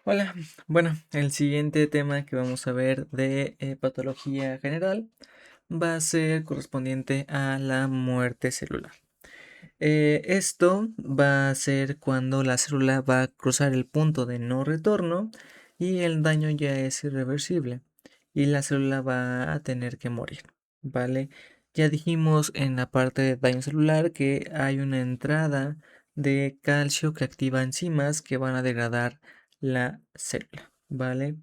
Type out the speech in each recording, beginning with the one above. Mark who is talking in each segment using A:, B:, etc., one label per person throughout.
A: Hola, bueno, el siguiente tema que vamos a ver de patología general va a ser correspondiente a la muerte celular. Esto va a ser cuando la célula va a cruzar el punto de no retorno y el daño ya es irreversible y la célula va a tener que morir, ¿vale? Ya dijimos en la parte de daño celular que hay una entrada de calcio que activa enzimas que van a degradar la célula, ¿vale?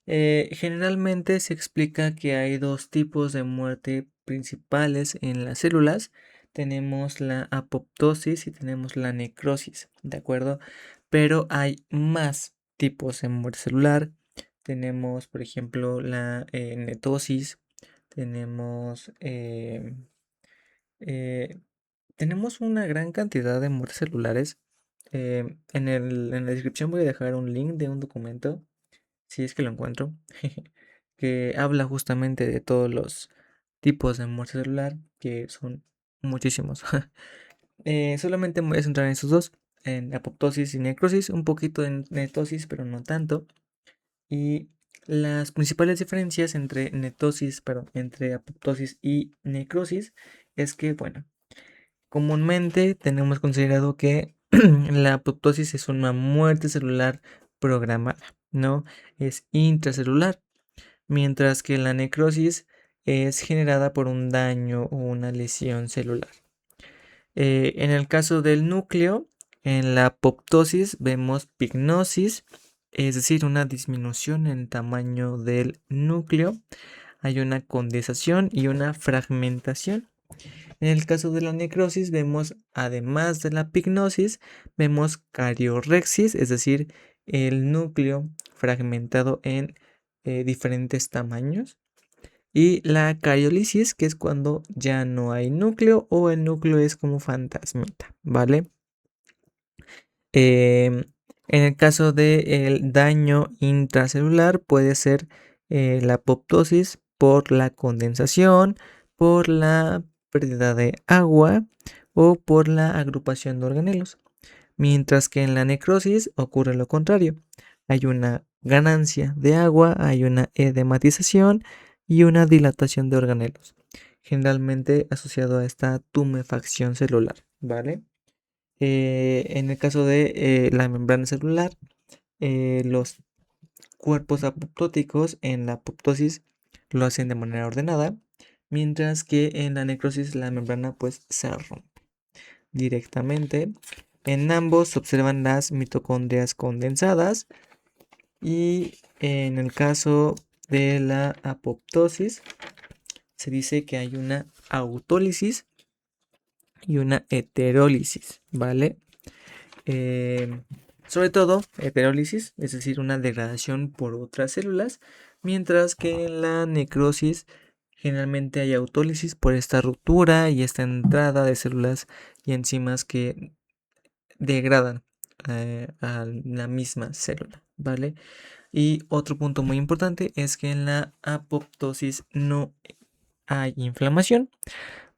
A: Generalmente se explica que hay dos tipos de muerte principales en las células. Tenemos la apoptosis y tenemos la necrosis, ¿de acuerdo? Pero hay más tipos de muerte celular. Tenemos, por ejemplo, la netosis. Tenemos, eh, tenemos una gran cantidad de muertes celulares. En la descripción voy a dejar un link de un documento si es que lo encuentro, que habla justamente de todos los tipos de muerte celular, que son muchísimos. Solamente me voy a centrar en esos dos, en apoptosis y necrosis, un poquito en netosis, pero no tanto. Y las principales diferencias entre netosis, perdón, entre apoptosis y necrosis es que, bueno, comúnmente tenemos considerado que la apoptosis es una muerte celular programada, ¿no? Es intracelular, mientras que la necrosis es generada por un daño o una lesión celular. En el caso del núcleo, en la apoptosis vemos pignosis, es decir, una disminución en tamaño del núcleo. Hay una condensación y una fragmentación. En el caso de la necrosis vemos, además de la pignosis, vemos cariorrexis, es decir, el núcleo fragmentado en diferentes tamaños. Y la cariolisis, que es cuando ya no hay núcleo o el núcleo es como fantasmita, ¿vale? En el caso del daño intracelular puede ser la apoptosis por la condensación, por la pérdida de agua o por la agrupación de organelos. Mientras que en la necrosis ocurre lo contrario. Hay una ganancia de agua, hay una edematización y una dilatación de organelos, generalmente asociado a esta tumefacción celular, ¿vale? En el caso de la membrana celular, los cuerpos apoptóticos en la apoptosis lo hacen de manera ordenada, mientras que en la necrosis la membrana pues se rompe directamente. En ambos se observan las mitocondrias condensadas y en el caso de la apoptosis se dice que hay una autólisis y una heterólisis, ¿vale? Eh, Sobre todo heterólisis, es decir, una degradación por otras células, mientras que en la necrosis generalmente hay autólisis por esta ruptura y esta entrada de células y enzimas que degradan a la misma célula, ¿vale? Y otro punto muy importante es que en la apoptosis no hay inflamación,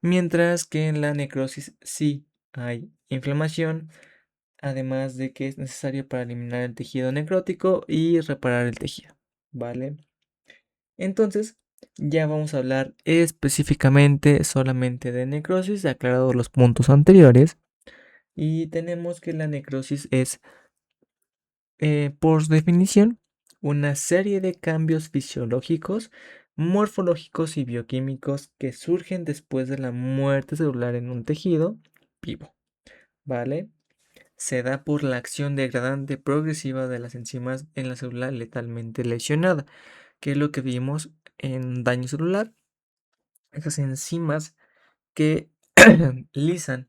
A: mientras que en la necrosis sí hay inflamación, además de que es necesario para eliminar el tejido necrótico y reparar el tejido, ¿vale? Entonces, ya vamos a hablar específicamente solamente de necrosis, aclarados los puntos anteriores, y tenemos que la necrosis es, por definición, una serie de cambios fisiológicos, morfológicos y bioquímicos que surgen después de la muerte celular en un tejido vivo, ¿vale? Se da por la acción degradante progresiva de las enzimas en la célula letalmente lesionada, que es lo que vimos en daño celular, esas enzimas que lisan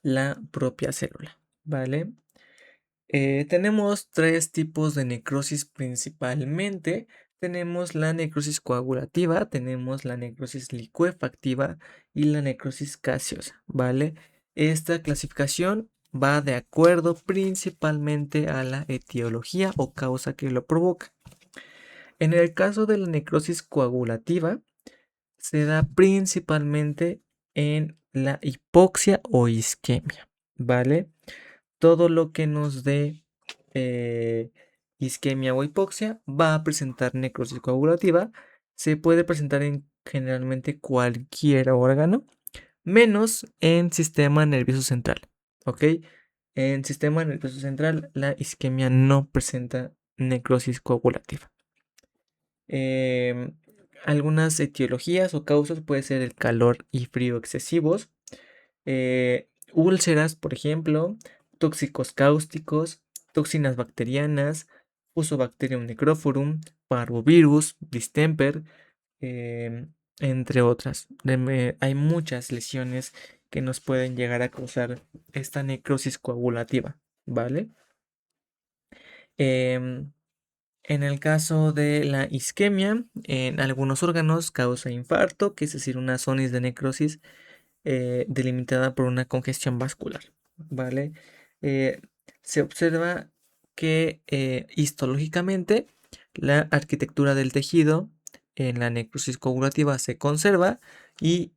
A: la propia célula, ¿vale? Tenemos tres tipos de necrosis principalmente. Tenemos la necrosis coagulativa, tenemos la necrosis licuefactiva y la necrosis gaseosa, ¿vale? Esta clasificación va de acuerdo principalmente a la etiología o causa que lo provoca. En el caso de la necrosis coagulativa, se da principalmente en la hipoxia o isquemia, ¿vale? Todo lo que nos dé eh, isquemia o hipoxia, va a presentar necrosis coagulativa. Se puede presentar en generalmente cualquier órgano, menos en sistema nervioso central. ¿Ok? En sistema nervioso central, la isquemia no presenta necrosis coagulativa. Em, Algunas etiologías o causas puede ser el calor y frío excesivos, úlceras, por ejemplo, tóxicos cáusticos, toxinas bacterianas, Fusobacterium necrophorum, parvovirus, distemper, entre otras. Hay muchas lesiones que nos pueden llegar a causar esta necrosis coagulativa, ¿vale? Em, en el caso de la isquemia, en algunos órganos causa infarto, que es decir, una zonas de necrosis delimitada por una congestión vascular, ¿vale? Eh, Se observa que histológicamente la arquitectura del tejido en la necrosis coagulativa se conserva y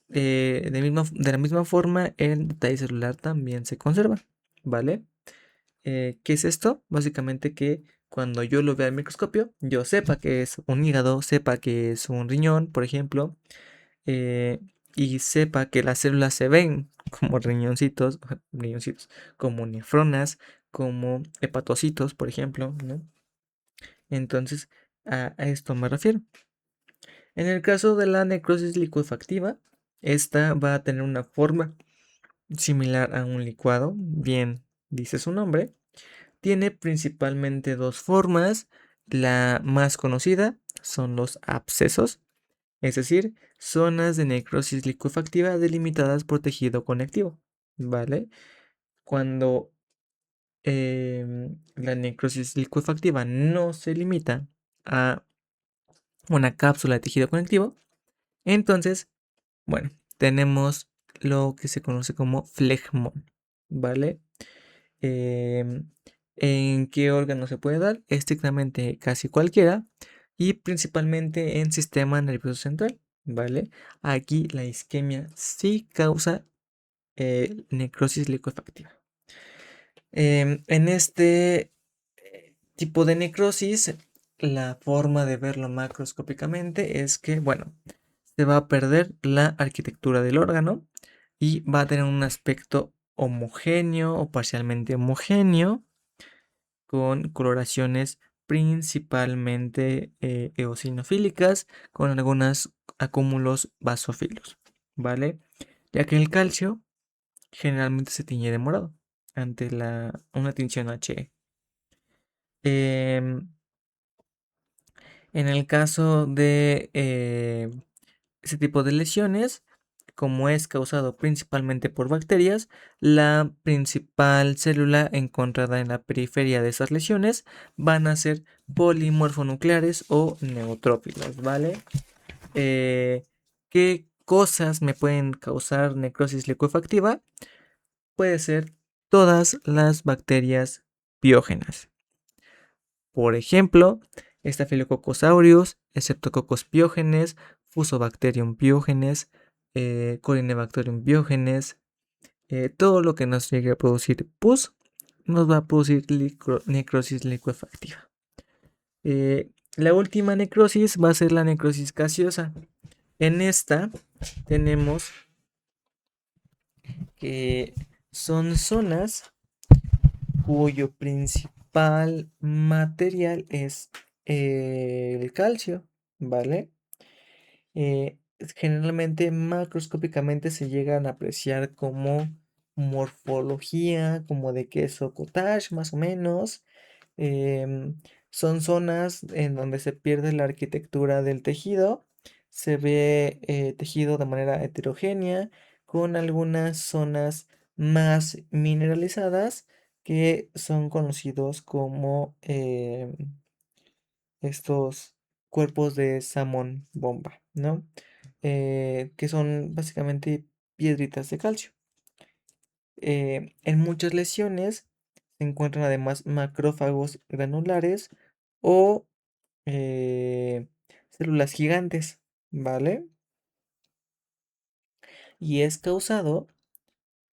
A: de la misma forma el detalle celular también se conserva, ¿vale? ¿Qué es esto? Básicamente que cuando yo lo vea al microscopio, yo sepa que es un hígado, sepa que es un riñón, por ejemplo, eh, y sepa que las células se ven como riñoncitos, riñoncitos, como nefronas, como hepatocitos, por ejemplo, ¿no? Entonces, a esto me refiero. En el caso de la necrosis licuefactiva, esta va a tener una forma similar a un licuado, bien dice su nombre. Tiene principalmente dos formas. La más conocida son los abscesos, es decir, zonas de necrosis licuefactiva delimitadas por tejido conectivo, ¿vale? Cuando la necrosis licuefactiva no se limita a una cápsula de tejido conectivo, entonces, bueno, tenemos lo que se conoce como flegmón, ¿vale? Em, ¿En qué órgano se puede dar? Estrictamente casi cualquiera y principalmente en sistema nervioso central, ¿vale? Aquí la isquemia sí causa necrosis licuefactiva. En este tipo de necrosis, la forma de verlo macroscópicamente es que, bueno, se va a perder la arquitectura del órgano y va a tener un aspecto homogéneo o parcialmente homogéneo con coloraciones principalmente eosinofílicas con algunos acúmulos basófilos, ¿vale? Ya que el calcio generalmente se tiñe de morado ante una tinción He. Em, en el caso de ese tipo de lesiones, como es causado principalmente por bacterias, la principal célula encontrada en la periferia de esas lesiones van a ser polimorfonucleares o neutrófilas, ¿vale? ¿Qué cosas me pueden causar necrosis licuefactiva? Puede ser todas las bacterias biógenas. Por ejemplo, Staphylococcus aureus, Streptococcus pyogenes, Fusobacterium pyogenes, Corynebacterium pyogenes, todo lo que nos llegue a producir pus nos va a producir necrosis licuefactiva. La última necrosis va a ser la necrosis gaseosa. En esta tenemos que son zonas cuyo principal material es el calcio, ¿vale? Generalmente macroscópicamente se llegan a apreciar como morfología, como de queso cottage, más o menos. Em, Son zonas en donde se pierde la arquitectura del tejido, se ve tejido de manera heterogénea, con algunas zonas más mineralizadas que son conocidos como estos cuerpos de salmón bomba, ¿no? Que son básicamente piedritas de calcio. En muchas lesiones se encuentran además macrófagos granulares o células gigantes, ¿vale? Y es causado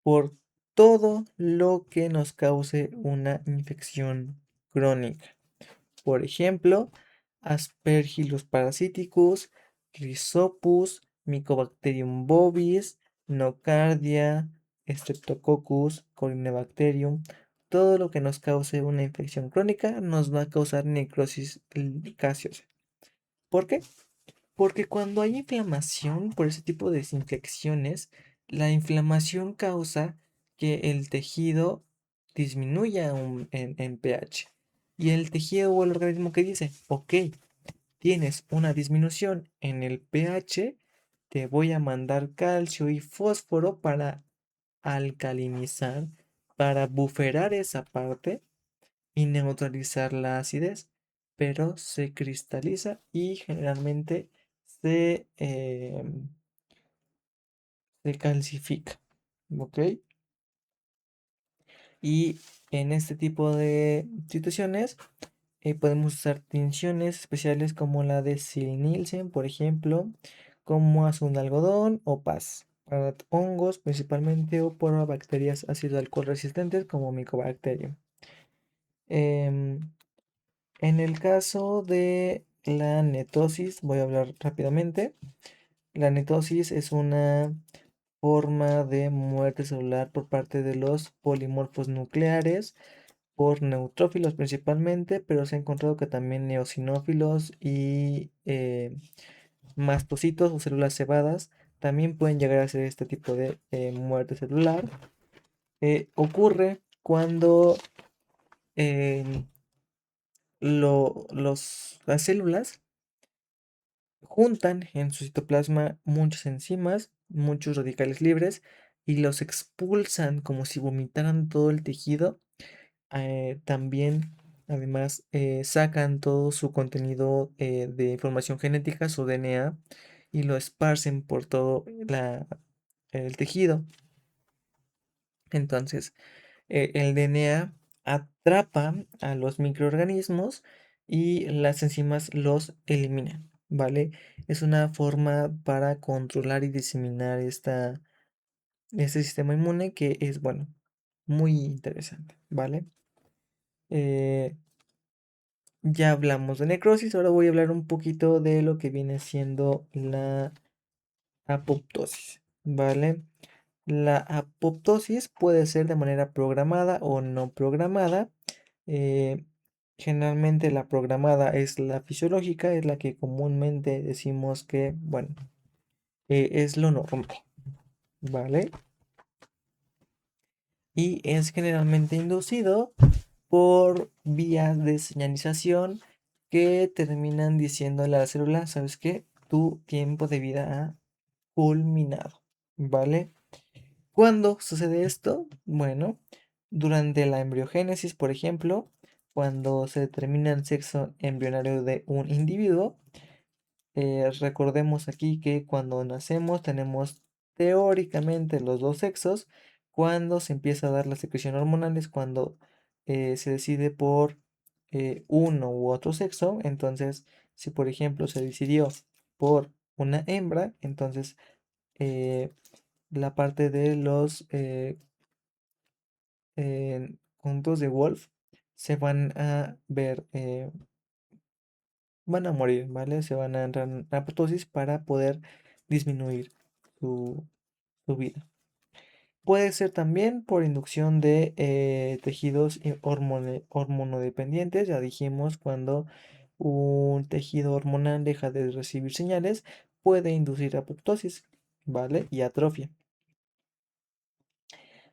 A: por todo lo que nos cause una infección crónica. Por ejemplo, Aspergillus parasiticus, Rhizopus, Mycobacterium bovis, Nocardia, Streptococcus, Corynebacterium. Todo lo que nos cause una infección crónica nos va a causar necrosis gaseosa. ¿Por qué? Porque cuando hay inflamación por ese tipo de desinfecciones, la inflamación causa que el tejido disminuya en pH. Y el tejido o el organismo que dice, ok, tienes una disminución en el pH, te voy a mandar calcio y fósforo para alcalinizar, para buferar esa parte y neutralizar la acidez, pero se cristaliza y generalmente se calcifica, ¿ok? Y en este tipo de situaciones podemos usar tinciones especiales como la de Sil-Nielsen, por ejemplo, como azul de algodón o paz, para hongos principalmente o para bacterias ácido alcohol resistentes como Mycobacterium. Em, En el caso de la netosis, voy a hablar rápidamente. La netosis es una forma de muerte celular por parte de los polimorfos nucleares, por neutrófilos principalmente, pero se ha encontrado que también eosinófilos y mastocitos o células cebadas también pueden llegar a ser este tipo de muerte celular. Ocurre cuando eh, las células juntan en su citoplasma muchas enzimas, muchos radicales libres y los expulsan como si vomitaran todo el tejido. También, además, sacan todo su contenido de información genética, su DNA, y lo esparcen por todo el tejido. Entonces, el DNA atrapa a los microorganismos y las enzimas los eliminan, ¿vale? Es una forma para controlar y diseminar este sistema inmune que es, bueno, muy interesante, ¿vale? Eh, ya hablamos de necrosis, ahora voy a hablar un poquito de lo que viene siendo la apoptosis, ¿vale? La apoptosis puede ser de manera programada o no programada. eh, Generalmente la programada es la fisiológica, es la que comúnmente decimos que, bueno, es lo normal, ¿vale? Y es generalmente inducido por vías de señalización que terminan diciéndole a la célula, ¿sabes qué? Tu tiempo de vida ha culminado, ¿vale? ¿Cuándo sucede esto? Bueno, durante la embriogénesis, por ejemplo, cuando se determina el sexo embrionario de un individuo, recordemos aquí que cuando nacemos tenemos teóricamente los dos sexos. Cuando se empieza a dar la secreción hormonal es cuando se decide por uno u otro sexo. Entonces, si por ejemplo se decidió por una hembra, entonces eh, la parte de los conjuntos de Wolf se van a ver, van a morir, ¿vale? Se van a entrar en apoptosis para poder disminuir su, su vida. Puede ser también por inducción de tejidos hormonodependientes, ya dijimos, cuando un tejido hormonal deja de recibir señales, puede inducir apoptosis, ¿vale? Y atrofia.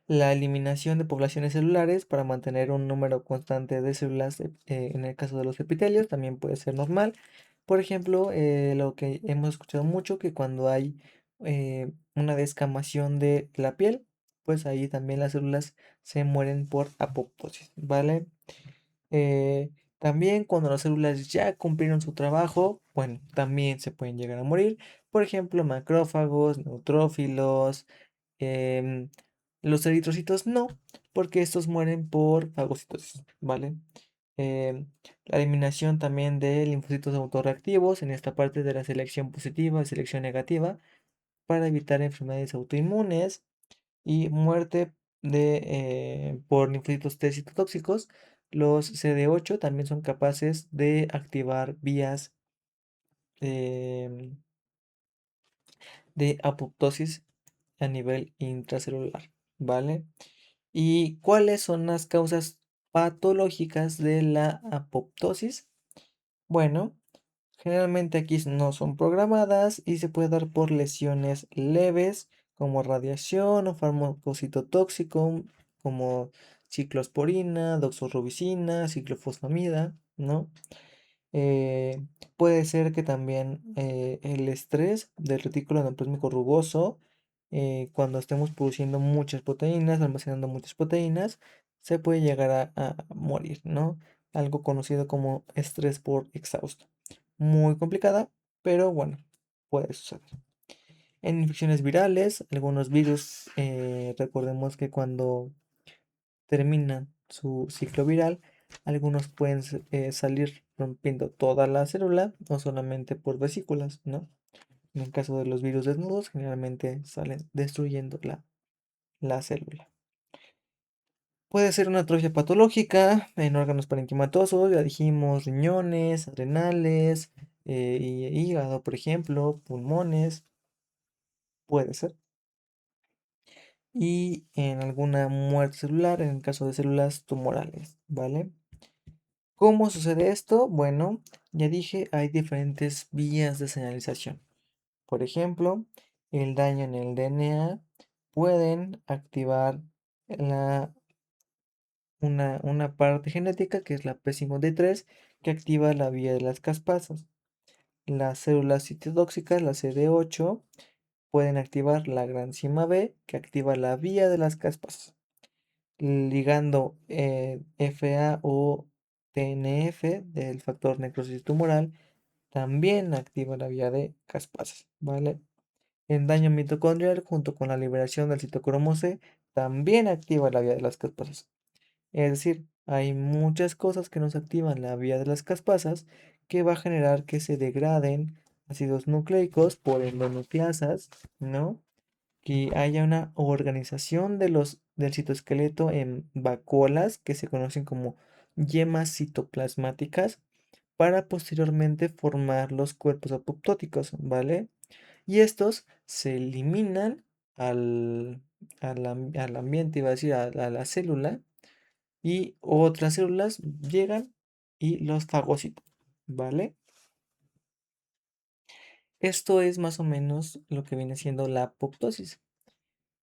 A: La eliminación de poblaciones celulares para mantener un número constante de células, en el caso de los epitelios, también puede ser normal. Por ejemplo, lo que hemos escuchado mucho, que cuando hay una descamación de la piel, pues ahí también las células se mueren por apoptosis, ¿vale? Eh, También cuando las células ya cumplieron su trabajo, bueno, también se pueden llegar a morir. Por ejemplo, macrófagos, neutrófilos, em, los eritrocitos no, porque estos mueren por fagocitosis, ¿vale? Em, la eliminación también de linfocitos autorreactivos en esta parte de la selección positiva y selección negativa para evitar enfermedades autoinmunes y muerte por linfocitos T citotóxicos, los CD8 también son capaces de activar vías em, de apoptosis a nivel intracelular, ¿vale? ¿Y cuáles son las causas patológicas de la apoptosis? Bueno, generalmente aquí no son programadas y se puede dar por lesiones leves como radiación o farmacocitotóxico como ciclosporina, doxorubicina, ciclofosfamida, ¿no? Eh, Puede ser que también el estrés del retículo endoplasmico rugoso, cuando estemos produciendo muchas proteínas, almacenando muchas proteínas, se puede llegar a morir, ¿no? Algo conocido como estrés por exhausto. Muy complicada, pero bueno, puede suceder. En infecciones virales, algunos virus, recordemos que cuando terminan su ciclo viral, algunos pueden salir rompiendo toda la célula o solamente por vesículas, ¿no? En el caso de los virus desnudos, generalmente salen destruyendo la célula. Puede ser una atrofia patológica en órganos parenquimatosos, ya dijimos, riñones, adrenales, hígado, por ejemplo, pulmones, puede ser. Y en alguna muerte celular, en el caso de células tumorales, ¿vale? ¿Cómo sucede esto? Bueno, ya dije, hay diferentes vías de señalización. Por ejemplo, el daño en el DNA pueden activar la, una parte genética que es la P53 que activa la vía de las caspasas. Las células citotóxicas, la CD8, pueden activar la granzima B que activa la vía de las caspasas. Ligando FA o TNF del factor necrosis tumoral también activa la vía de caspasas, ¿vale? En daño mitocondrial, junto con la liberación del citocromo C, también activa la vía de las caspasas. Es decir, hay muchas cosas que nos activan la vía de las caspasas que va a generar que se degraden ácidos nucleicos por endonucleasas, ¿no? Que haya una organización del citoesqueleto en vacuolas que se conocen como yemas citoplasmáticas para posteriormente formar los cuerpos apoptóticos, ¿vale? Y estos se eliminan al ambiente, iba a decir, a la célula, y otras células llegan y los fagocitan, ¿vale? Esto es más o menos lo que viene siendo la apoptosis.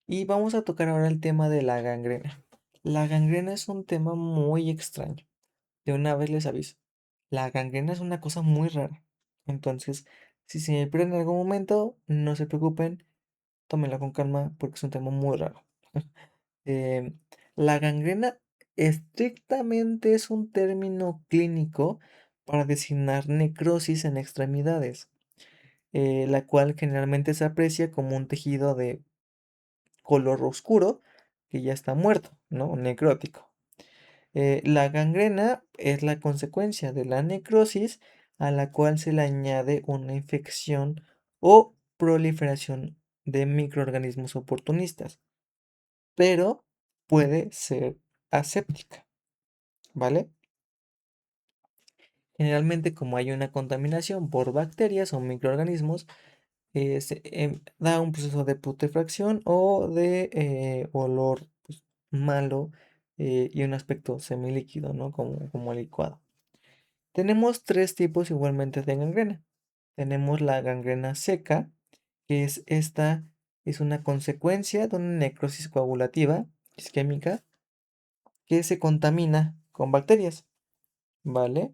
A: Y vamos a tocar ahora el tema de la gangrena. La gangrena es un tema muy extraño. De una vez les aviso. La gangrena es una cosa muy rara. Entonces, si se me pierden en algún momento, no se preocupen, tómenla con calma porque es un tema muy raro. Em, la gangrena estrictamente es un término clínico para designar necrosis en extremidades, la cual generalmente se aprecia como un tejido de color oscuro que ya está muerto, ¿no? Necrótico. La gangrena es la consecuencia de la necrosis a la cual se le añade una infección o proliferación de microorganismos oportunistas, pero puede ser aséptica, ¿vale? Generalmente como hay una contaminación por bacterias o microorganismos, da un proceso de putrefacción o de olor pues, malo y un aspecto semilíquido, ¿no? Como licuado. Tenemos tres tipos igualmente de gangrena. Tenemos la gangrena seca, que es una consecuencia de una necrosis coagulativa isquémica que se contamina con bacterias, ¿vale?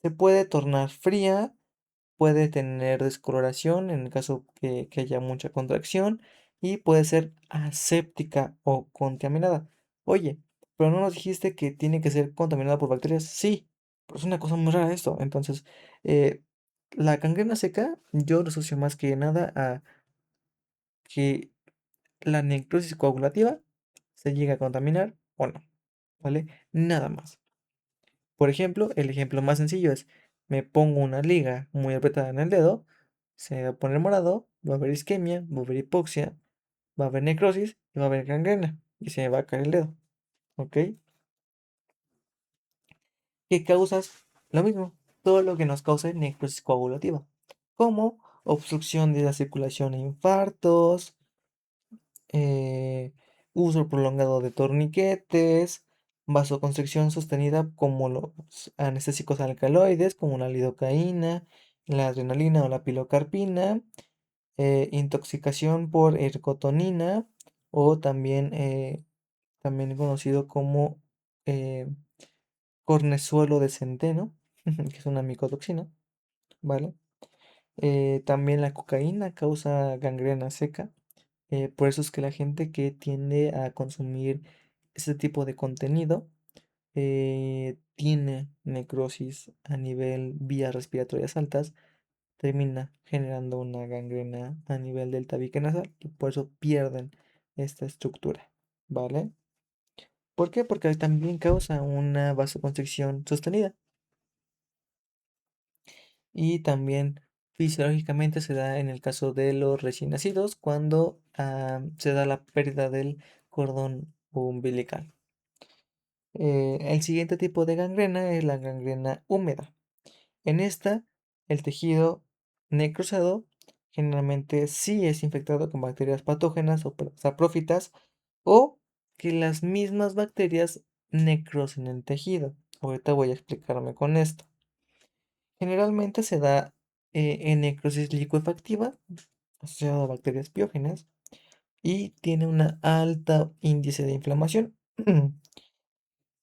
A: Se puede tornar fría, puede tener descoloración en el caso que haya mucha contracción y puede ser aséptica o contaminada. Oye, pero no nos dijiste que tiene que ser contaminada por bacterias. Sí, pero es una cosa muy rara esto. Entonces, eh, la gangrena seca yo lo asocio más que nada a que la necrosis coagulativa se llega a contaminar o no, ¿vale? Nada más. Por ejemplo, el ejemplo más sencillo es, me pongo una liga muy apretada en el dedo, se va a poner morado, va a haber isquemia, va a haber hipoxia, va a haber necrosis y va a haber gangrena. y se me va a caer el dedo, ¿ok? ¿Qué causas? Lo mismo, todo lo que nos cause necrosis coagulativa, como obstrucción de la circulación e infartos, eh, uso prolongado de torniquetes, vasoconstricción sostenida como los anestésicos alcaloides, como la lidocaína, la adrenalina o la pilocarpina, intoxicación por ergotonina o también conocido como eh, cornezuelo de centeno, que es una micotoxina, ¿vale? También la cocaína causa gangrena seca. Por eso es que la gente que tiende a consumir ese tipo de contenido tiene necrosis a nivel vías respiratorias altas, termina generando una gangrena a nivel del tabique nasal y por eso pierden esta estructura, ¿vale? ¿Por qué? Porque también causa una vasoconstricción sostenida y también fisiológicamente se da en el caso de los recién nacidos cuando se da la pérdida del cordón umbilical. El siguiente tipo de gangrena es la gangrena húmeda. En esta, el tejido necrosado generalmente sí es infectado con bacterias patógenas o saprófitas o que las mismas bacterias necrosen el tejido. Ahorita voy a explicarme con esto. Generalmente se da en necrosis licuefactiva asociado a bacterias biógenas y tiene un alto índice de inflamación.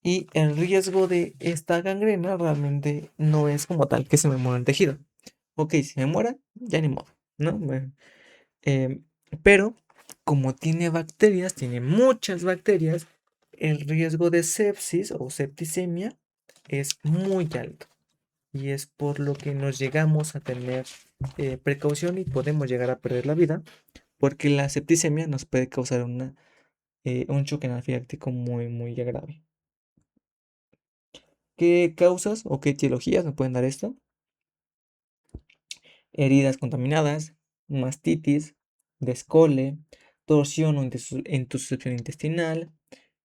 A: Y el riesgo de esta gangrena realmente no es como tal que se me muera el tejido. Ok, si me muera, ya ni modo, ¿no? Em, pero como tiene bacterias, tiene muchas bacterias, el riesgo de sepsis o septicemia es muy alto. Y es por lo que nos llegamos a tener precaución y podemos llegar a perder la vida, porque la septicemia nos puede causar un choque anafiláctico muy, muy grave. ¿Qué causas o qué etiologías nos pueden dar esto? Heridas contaminadas, mastitis, descole, torsión o intussuscepción intestinal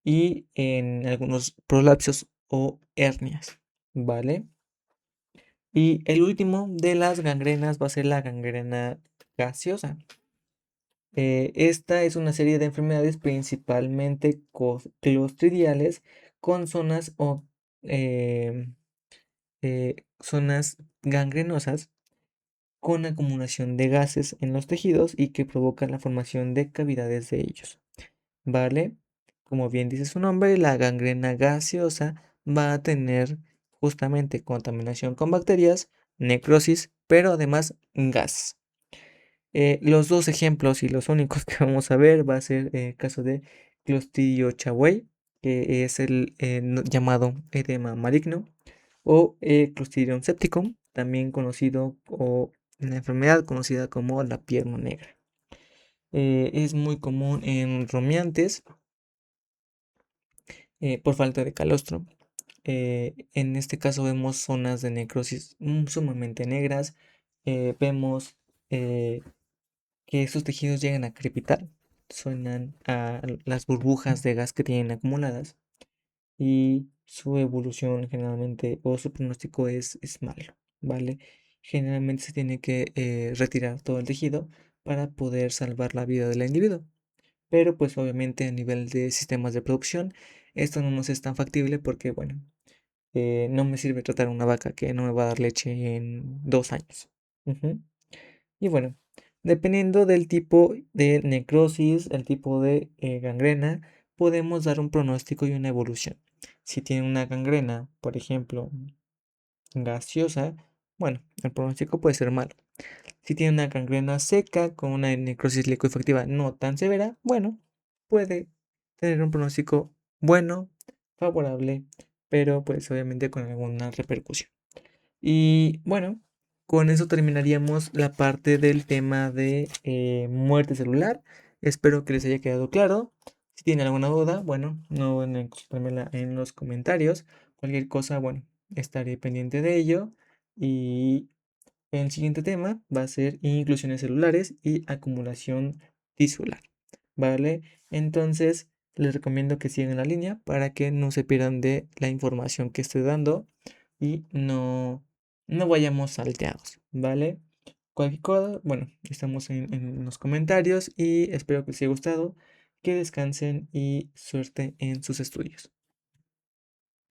A: y en algunos prolapsos o hernias, ¿vale? Y el último de las gangrenas va a ser la gangrena gaseosa. Esta es una serie de enfermedades principalmente clostridiales con em, zonas gangrenosas con acumulación de gases en los tejidos y que provocan la formación de cavidades de ellos. ¿Vale? Como bien dice su nombre, la gangrena gaseosa va a tener justamente contaminación con bacterias, necrosis, pero además gas. Los dos ejemplos y los únicos que vamos a ver va a ser el caso de Clostridio chaguey, que es el llamado edema maligno, o Clostridium septicum, también conocido o una enfermedad conocida como la pierna negra. Es muy común en rumiantes por falta de calostro. En este caso vemos zonas de necrosis sumamente negras. Vemos que estos tejidos llegan a crepitar, suenan a las burbujas de gas que tienen acumuladas y su evolución generalmente o su pronóstico es malo, ¿vale? Generalmente se tiene que retirar todo el tejido para poder salvar la vida del individuo. Pero pues obviamente a nivel de sistemas de producción esto no nos es tan factible porque bueno, no me sirve tratar una vaca que no me va a dar leche en 2 años. Ujú. Y bueno, dependiendo del tipo de necrosis, el tipo de gangrena, podemos dar un pronóstico y una evolución. Si tiene una gangrena, por ejemplo, gaseosa, bueno, el pronóstico puede ser malo. Si tiene una gangrena seca con una necrosis licoefectiva no tan severa, bueno, puede tener un pronóstico bueno, favorable, pero pues obviamente con alguna repercusión. Y bueno, con eso terminaríamos la parte del tema de muerte celular. Espero que les haya quedado claro. Si tienen alguna duda, bueno, no duden en consultármela en los comentarios. Cualquier cosa, bueno, estaré pendiente de ello. Y el siguiente tema va a ser inclusiones celulares y acumulación tisular. ¿Vale? Entonces, les recomiendo que sigan la línea para que no se pierdan de la información que estoy dando y no vayamos salteados, ¿vale? Cualquier cosa, bueno, estamos en los comentarios y espero que les haya gustado, que descansen y suerte en sus estudios.